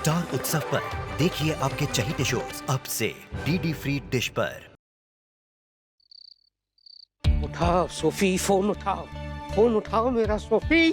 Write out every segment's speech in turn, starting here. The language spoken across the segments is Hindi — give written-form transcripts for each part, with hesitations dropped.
स्टार उत्सव पर देखिए आपके चहीते शोज अब से डीडी फ्री डिश पर। उठाओ सोफी, फोन उठाओ मेरा सोफी।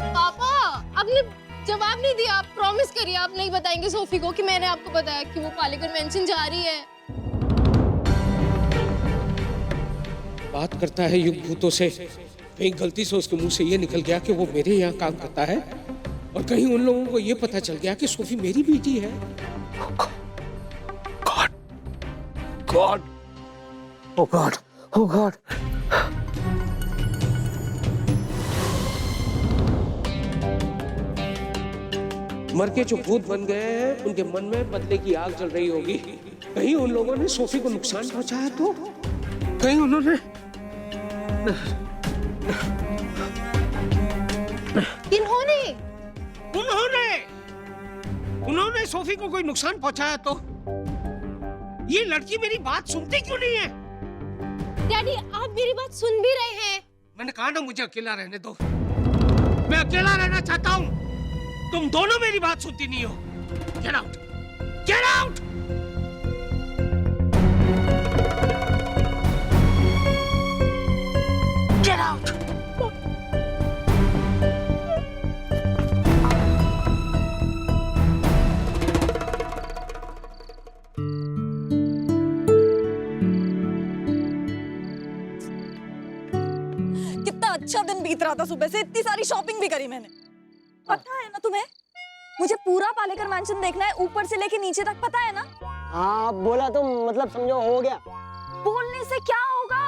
पापा, आपने जवाब नहीं दिया। आप प्रॉमिस करिए आप नहीं बताएंगे सोफी को कि मैंने आपको बताया कि वो पालेकर मेंशन जा रही है। बात करता है युग भूतों से, कहीं गलती से उसके मुंह से ये निकल गया कि वो मेरे यहाँ काम करता है और कहीं उन लोगों को ये पता चल गया कि सोफी मेरी बेटी है। गॉड, ओ गॉड, ओ गॉड। मर के जो भूत बन गए हैं उनके मन में बदले की आग जल रही होगी। कहीं उन लोगों ने सोफी को नुकसान पहुंचाया तो, कहीं उन्होंने सोफी को कोई नुकसान पहुंचाया तो। ये लड़की मेरी बात सुनती क्यों नहीं है? डैडी, आप मेरी बात सुन भी रहे हैं। मैंने कहा ना मुझे अकेला रहने दो, मैं अकेला रहना चाहता हूँ। तुम दोनों मेरी बात सुनती नहीं हो। Get out, get out. Get out. कितना अच्छा दिन बीत रहा था, सुबह से इतनी सारी शॉपिंग भी करी मैंने। पता है ना तुम्हें, मुझे पूरा पालेकर मैंशन देखना है, ऊपर से लेके नीचे तक, पता है ना? हाँ बोला तो मतलब समझो हो गया। बोलने से क्या होगा,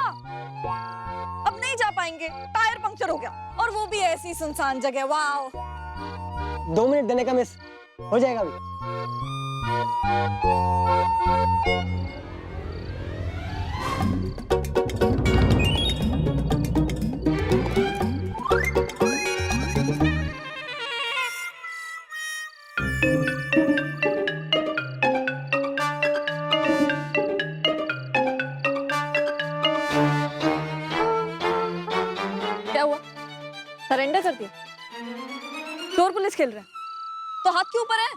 अब नहीं जा पाएंगे, टायर पंक्चर हो गया और वो भी ऐसी सुनसान जगह। वाओ, 2 मिनट देने का मिस हो जाएगा अभी। क्या हुआ, सरेंडर कर दिया? चोर पुलिस खेल रहे हैं तो हाथ क्यों ऊपर है?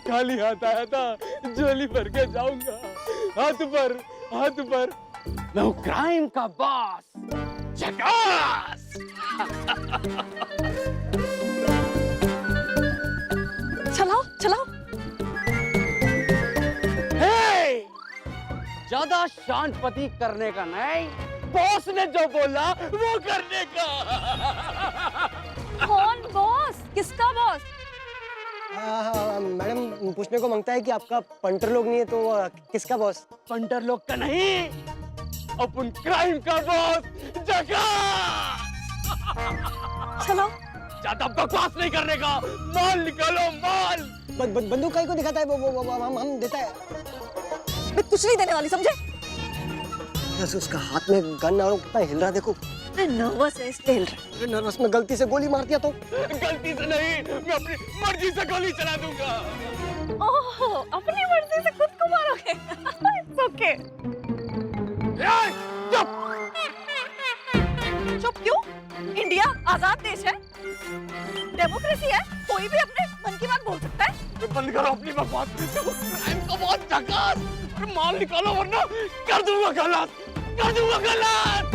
खाली हाथ आया था, झोली भर के जाऊंगा। हाथ पर, हाथ पर। मैं हूँ क्राइम का बॉस, झकास। चलाओ चलाओ। ज्यादा शांतपति करने का नहीं, बॉस ने जो बोला वो करने का। कौन बॉस? किसका बॉस? मैडम पूछने को मांगता है कि आपका पंटर लोग नहीं है तो किसका बॉस? पंटर लोग का नहीं, अपन क्राइम का बॉस, जकास। चलो। ज्यादा बकवास नहीं करने का, माल निकालो माल। बंदूक काहे को दिखाता है? वो हम देता है। मैं कुछ नहीं देने वाली, समझे? जैसे उसका हाथ में गन और कितना हिल रहा देखो। मैं नर्वस है इसलिए हिल रहा। नर्वस में गलती से गोली मार दिया तो? गलती से नहीं, मैं अपनी मर्जी से गोली चला दूंगा। ओह, अपनी मर्जी से खुद को मारोगे? It's okay। चुप! चुप क्यों? इंडिया आजाद देश है, डेमोक्रेसी है, कोई भी अपने मन की बात बोल सकता है। बंद करो अपनी बकवास। क्राइम का बहुत झकास। माल निकालो वरना कर दूंगा गलत, कर दूंगा गलत।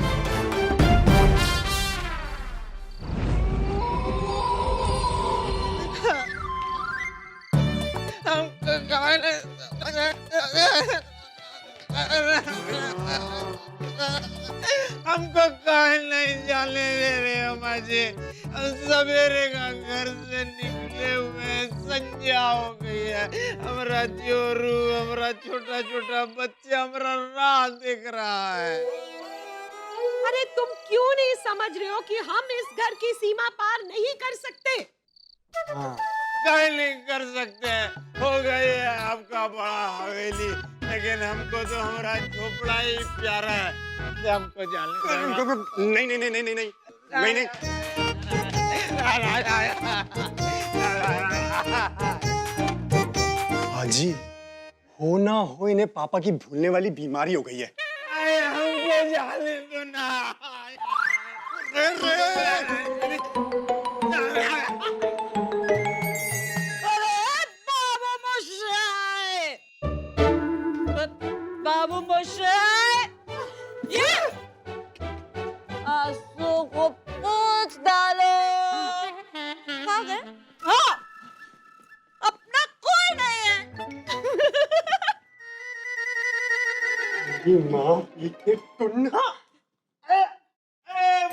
हमको कहीं नहीं जाने दे रहे हो माजी। सवेरे का घर से निकले हुए संध्या हो गई है। हमारा जोरू, हमारा छोटा छोटा बच्चा हमारा राह देख रहा है। अरे तुम क्यों नहीं समझ रहे हो कि हम इस घर की सीमा पार नहीं कर सकते? कहीं नहीं कर सकते, हो गई है आपका बड़ा हवेली, लेकिन हमको तो हमारा झोपड़ा ही प्यारा है। हमको जाने नहीं नहीं नहीं नहीं नहीं नहीं नहीं नहीं। हाजी, हो ना हो इन्हें पापा की भूलने वाली बीमारी हो गई है। हमको जाने दो ना। माँ पीते टुन्ना।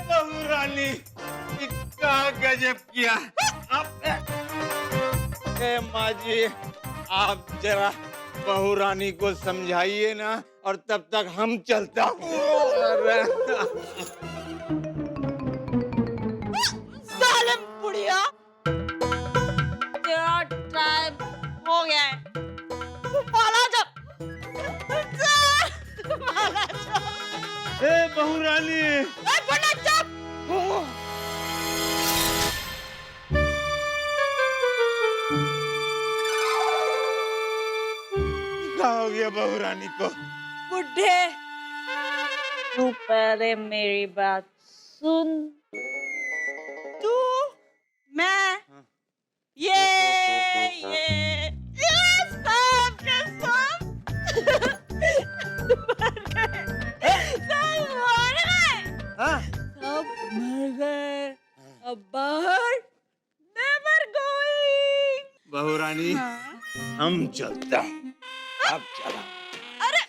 बहू रानी क्या गजब किया। माँ जी आप जरा बहू रानी को समझाइए ना, और तब तक हम चलता हूँ। सालम बुढ़िया, तेरा टाइम हो गया है। तू माला जा, माला जा। बहू रानी बुढ़ा चुप। क्या हो गया बहू रानी को? बुढ़े, तू पहले मेरी बात सुन। तू, मैं, ये सब के सब मर गए। सब मर गए। सब मर गए। अब बाहर never going। बहू रानी हम चलता हूँ। आप चला। अरे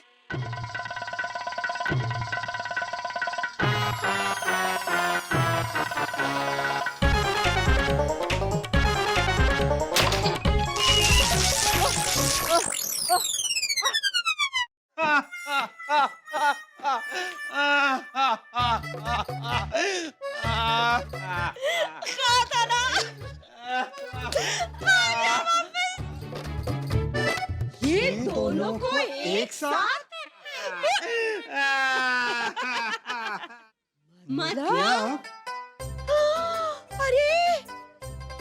कहा था ना, ये दोनों को एक साथ मतलब? अरे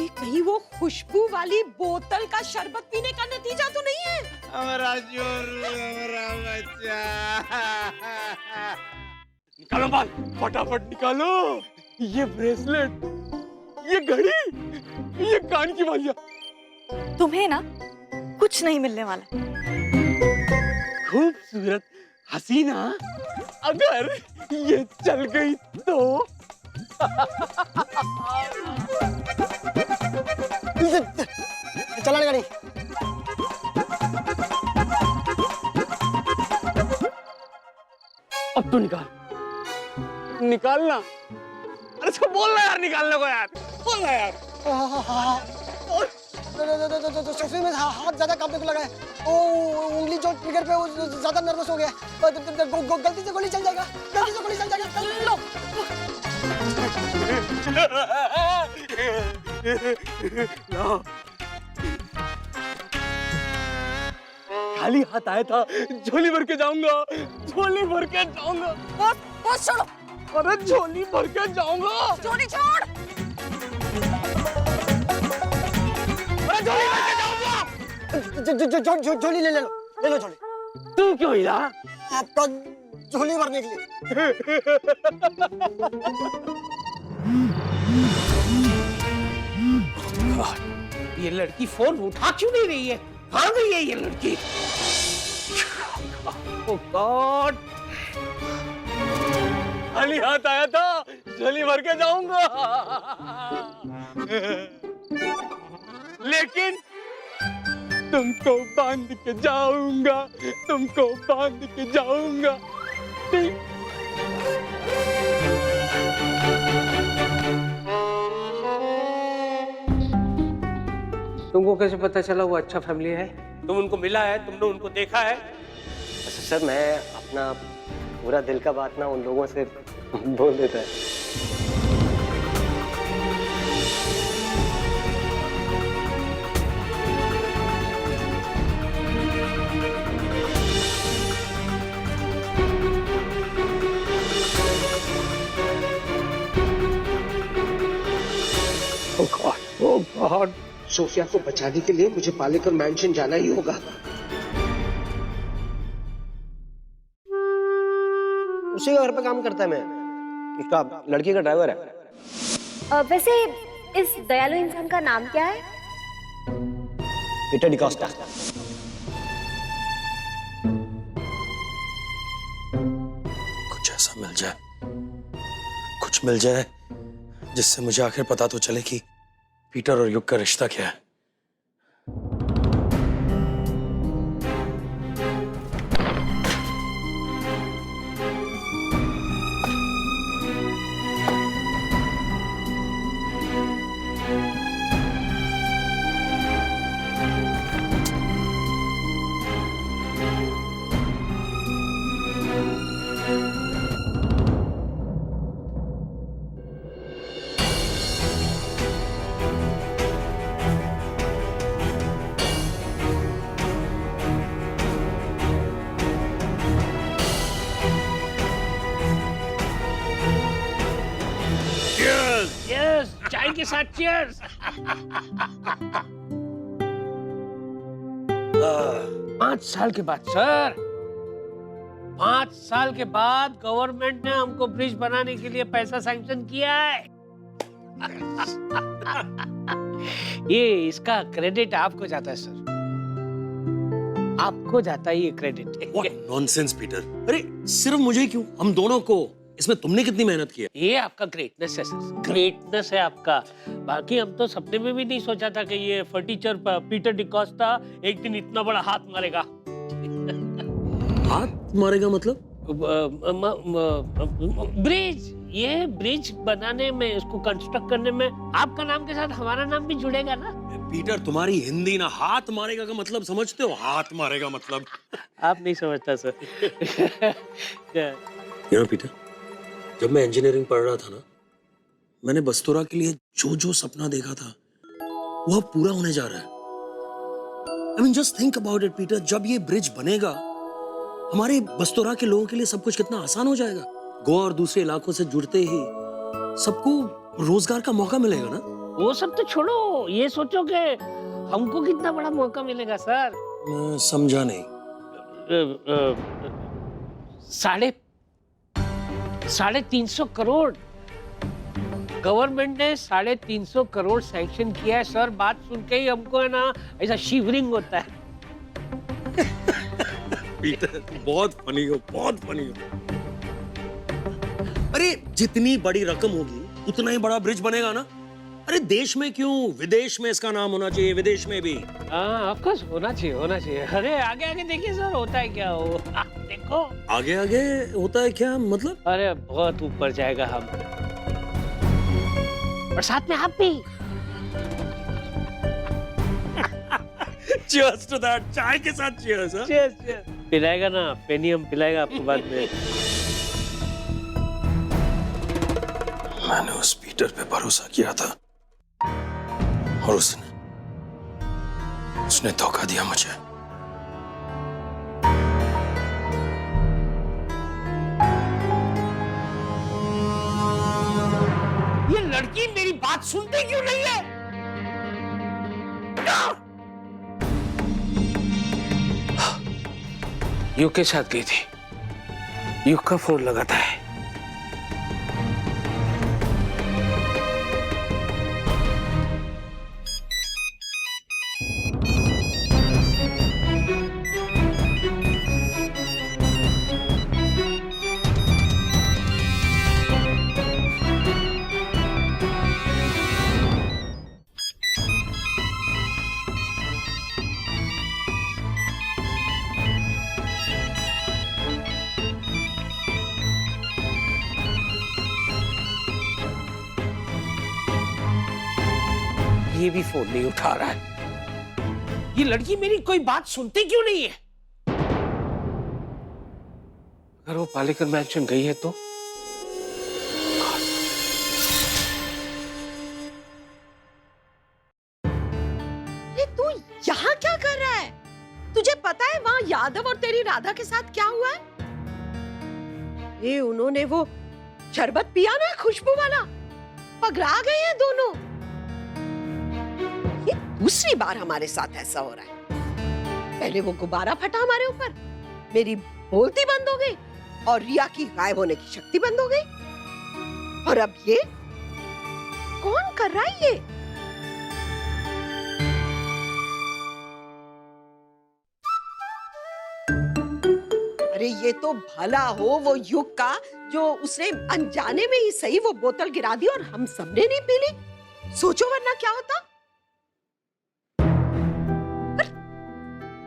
ये कहीं वो खुशबू वाली बोतल का शरबत पीने का नतीजा तो नहीं है? हमारा जोरू, हमारा बच्चा। निकालो बाल, फटाफट निकालो। ये ब्रेसलेट, ये घड़ी, ये कान की बालियां। तुम्हें ना कुछ नहीं मिलने वाला। खूबसूरत हसीना अगर ये चल गई तो। चला गाड़ी। अब तो निकालना। अरे इसको बोलना यार, निकालने को यार, बोलना यार। सोफे में हाथ ज्यादा कांपने को लगा है। उंगली जो ट्रिगर पे वो ज्यादा नर्वस हो गया। गलती से गोली चल जाएगा, गलती से गोली चल जाएगा। लो। लो। खाली हाथ आया था, झोली भर के जाऊंगा, झोली भर के जाऊंगा। बस छोड़ो। अरे झोली भर के जाऊंगा। झोली छोड़। अरे झोली भर के जाऊंगा। झोली ले लो झोली। तू क्यों हिला? आपका झोली भरने के लिए। ये लड़की फोन उठा क्यों नहीं रही है? कहाँ गई है ये लड़की? ओह गॉड! खाली हाथ आया था, झोली भर के जाऊंगा। लेकिन तुमको बांध के जाऊंगा, तुमको बांध के जाऊंगा। तुमको कैसे पता चला वो अच्छा फैमिली है? तुम उनको मिला है, तुमने उनको देखा है? सर मैं अपना पूरा दिल का बात ना उन लोगों से बोल देता है। ओह गॉड! सोफिया को बचाने के लिए मुझे पालेकर मैंशन जाना ही होगा। उसी का घर पे काम करता है। मैं उसका लड़की का ड्राइवर है। वैसे इस दयालु इंसान का नाम क्या है? पीटर डिकोस्टा। कुछ ऐसा मिल जाए, कुछ मिल जाए जिससे मुझे आखिर पता तो चले कि पीटर और युग का रिश्ता क्या है। साथ चीयर्स। 5 साल के बाद सर, 5 साल के बाद गवर्नमेंट ने हमको ब्रिज बनाने के लिए पैसा सैंक्शन किया है। ये इसका क्रेडिट आपको जाता है सर, आपको जाता है ये क्रेडिट। What nonsense, Peter. अरे सिर्फ मुझे क्यों, हम दोनों को। इसमें तुमने कितनी मेहनत की है? ये आपका ग्रेटनेस है सर, ग्रेटनेस है आपका। बाकी हम तो सपने में भी नहीं सोचा था कि ये फर्नीचर पीटर डिकोस्टा एक दिन इतना बड़ा हाथ मारेगा। हाथ मारेगा मतलब? ब्रिज, ये ब्रिज बनाने में, इसको कंस्ट्रक्ट करने में आपका नाम के साथ हमारा नाम भी जुड़ेगा ना। पीटर तुम्हारी हिंदी ना, हाथ मारेगा का मतलब समझते हो? हाथ मारेगा मतलब आप नहीं समझता सर। पीटर, जब मैं इंजीनियरिंग पढ़ रहा था ना, मैंने बस्तोरा के लिए जो जो सपना देखा था वो अब पूरा होने जा रहा है। I mean, just think about it, Peter. जब ये ब्रिज बनेगा, हमारे बस्तोरा के लोगों के लिए सब कुछ कितना आसान हो जाएगा। गोवा और दूसरे इलाकों से जुड़ते ही सबको रोजगार का मौका मिलेगा ना। वो सब तो छोड़ो, ये सोचो कि हमको कितना बड़ा मौका मिलेगा सर। मैं समझा नहीं। 350 करोड़ गवर्नमेंट ने 350 करोड़ सैंक्शन किया है सर। बात सुन के ही हमको है ना ऐसा शिवरिंग होता है। पीटर बहुत फनी हो, बहुत फनी हो। अरे जितनी बड़ी रकम होगी उतना ही बड़ा ब्रिज बनेगा ना। अरे देश में क्यों, विदेश में इसका नाम होना चाहिए, विदेश में भी। हाँ ऑफ कोर्स होना चाहिए, होना चाहिए। अरे आगे आगे देखिए सर, होता है क्या वो। देखो आगे आगे होता है क्या मतलब? अरे बहुत ऊपर जाएगा हम, और साथ में आप भी। Cheers to that, चाय के साथ cheers, हाँ? Cheers, cheers। पिलाएगा ना, पेनियम पिलाएगा आपको बाद में। मैंने उस पीटर पे भरोसा किया था और उसने धोखा दिया मुझे। ये लड़की मेरी बात सुनती क्यों नहीं है? युग के साथ गई थी, युग का फोन लगाता है। ये भी फोन नहीं उठा रहा है। ये लड़की मेरी कोई बात सुनती क्यों नहीं है? अगर वो पालेकर मैंशन गई है तो ये तू यहाँ क्या कर रहा है? तुझे पता है वहाँ यादव और तेरी राधा के साथ क्या हुआ है? ये उन्होंने वो शरबत पिया ना, खुशबू वाला, पगला गए हैं दोनों। ये दूसरी बार हमारे साथ ऐसा हो रहा है। पहले वो गुब्बारा फटा हमारे ऊपर, मेरी बोलती बंद हो गई और रिया की गायब होने की शक्ति बंद हो गई, और अब ये कौन कर रहा है ये? अरे ये तो भला हो वो युग का, जो उसने अनजाने में ही सही वो बोतल गिरा दी और हम सबने नहीं पी ली। सोचो वरना क्या होता।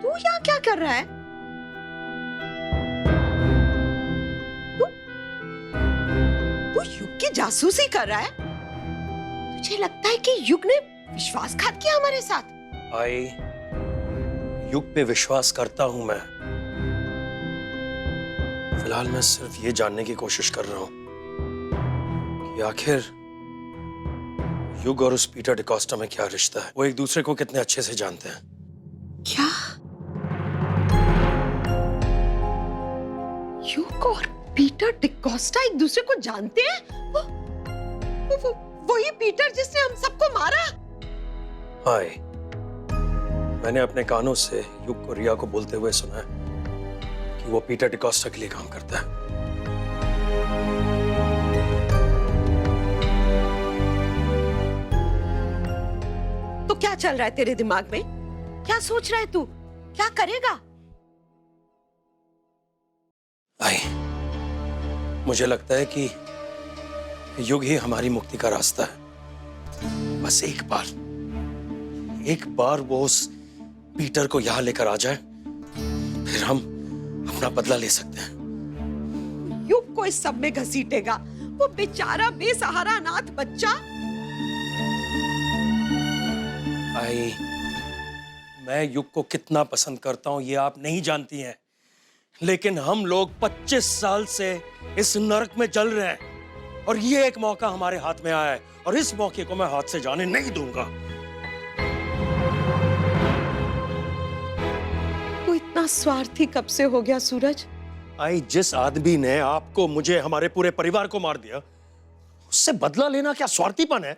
तू यहाँ क्या कर रहा है? तू युग की जासूसी कर रहा है? तुझे लगता है कि युग ने विश्वासघात किया हमारे साथ? युग पे विश्वास करता हूं मैं। फिलहाल मैं सिर्फ ये जानने की कोशिश कर रहा हूं कि आखिर युग और उस पीटर डिकोस्टा में क्या रिश्ता है। वो एक दूसरे को कितने अच्छे से जानते हैं। क्या युग और पीटर डिकोस्टा एक दूसरे को जानते हैं? वही पीटर जिसने हम सबको मारा। हाय, मैंने अपने कानों से युग को रिया को बोलते हुए सुना है कि वो पीटर डिकोस्टा के लिए काम करता है। तो क्या चल रहा है तेरे दिमाग में? क्या सोच रहा है तू? क्या करेगा? आई, मुझे लगता है कि युग ही हमारी मुक्ति का रास्ता है। बस एक बार वो उस पीटर को यहां लेकर आ जाए, फिर हम अपना बदला ले सकते हैं। युग को इस सब में घसीटेगा, वो बेचारा बेसहारा अनाथ बच्चा। आई, मैं युग को कितना पसंद करता हूं ये आप नहीं जानती हैं, लेकिन हम लोग 25 साल से इस नरक में जल रहे हैं और ये एक मौका हमारे हाथ में आया है और इस मौके को मैं हाथ से जाने नहीं दूंगा। तू इतना स्वार्थी कब से हो गया सूरज? आई, जिस आदमी ने आपको, मुझे, हमारे पूरे परिवार को मार दिया, उससे बदला लेना क्या स्वार्थीपन है?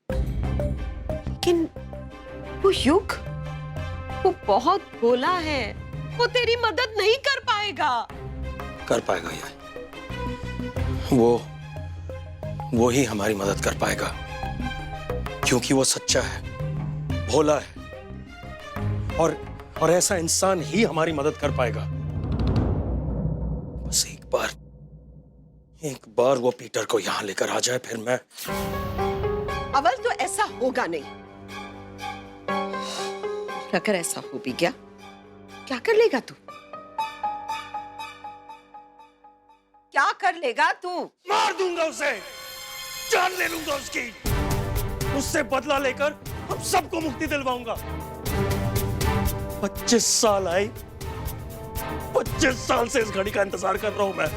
लेकिन वो युग, वो बहुत भोला है, वो तेरी मदद नहीं कर पाएगा। कर पाएगा यार, वो ही हमारी मदद कर पाएगा, क्योंकि वो सच्चा है, भोला है और ऐसा इंसान ही हमारी मदद कर पाएगा। बस एक बार वो पीटर को यहां लेकर आ जाए, फिर मैं। अवल तो ऐसा होगा नहीं। अगर ऐसा हो भी गया, क्या कर लेगा तू? क्या कर लेगा तू? मार दूंगा उसे, जान ले लूंगा उसकी, उससे बदला लेकर हम सबको मुक्ति दिलवाऊंगा। 25 साल आई, 25 साल से इस घड़ी का इंतजार कर रहा हूं मैं।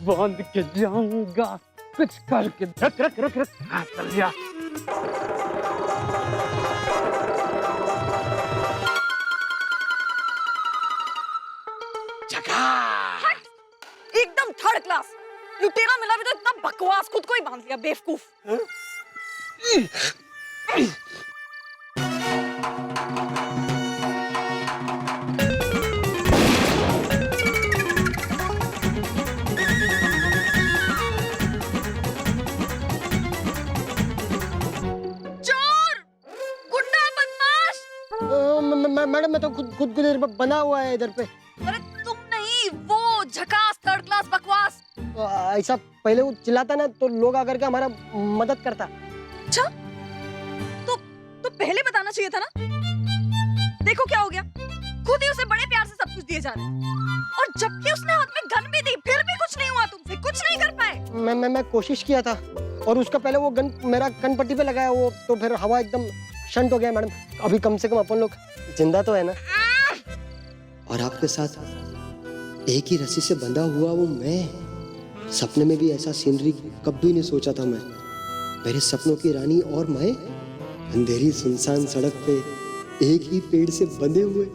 बांध के जाऊंगा, कुछ करके रख रख रख रख। हाँ, चल जा। एकदम थर्ड क्लास। लुटेरा मिला भी तो इतना बकवास, खुद को ही बांध लिया बेवकूफ। मैडम, मैं तो खुद इधर बना हुआ है इधर पे। अरे तुम नहीं, वो झकास थर्ड क्लास बकवास। ऐसा पहले वो चिल्लाता ना तो लोग आकर के हमारा मदद करता। अच्छा, तो पहले बताना चाहिए था ना। देखो क्या हो गया, खुद ही उसे बड़े प्यार से सब कुछ दिए जा रहे हैं और जबकि उसने हाथ में गन भी दी, फिर भी कुछ नहीं हुआ तुमसे, कुछ नहीं कर पाए। मैं कोशिश किया था और उसका पहले वो गन मेरा कन पट्टी पे लगाया, वो तो फिर हवा एकदम शंट हो गया मैडम। अभी कम से कम अपन लोग जिंदा तो है ना। और आपके साथ एक ही रस्सी से बंधा हुआ वो मैं, सपने में भी ऐसा सीनरी कभी नहीं सोचा था मैं। मेरे सपनों की रानी और मैं अंधेरी सुनसान सड़क पे एक ही पेड़ से बंधे हुए।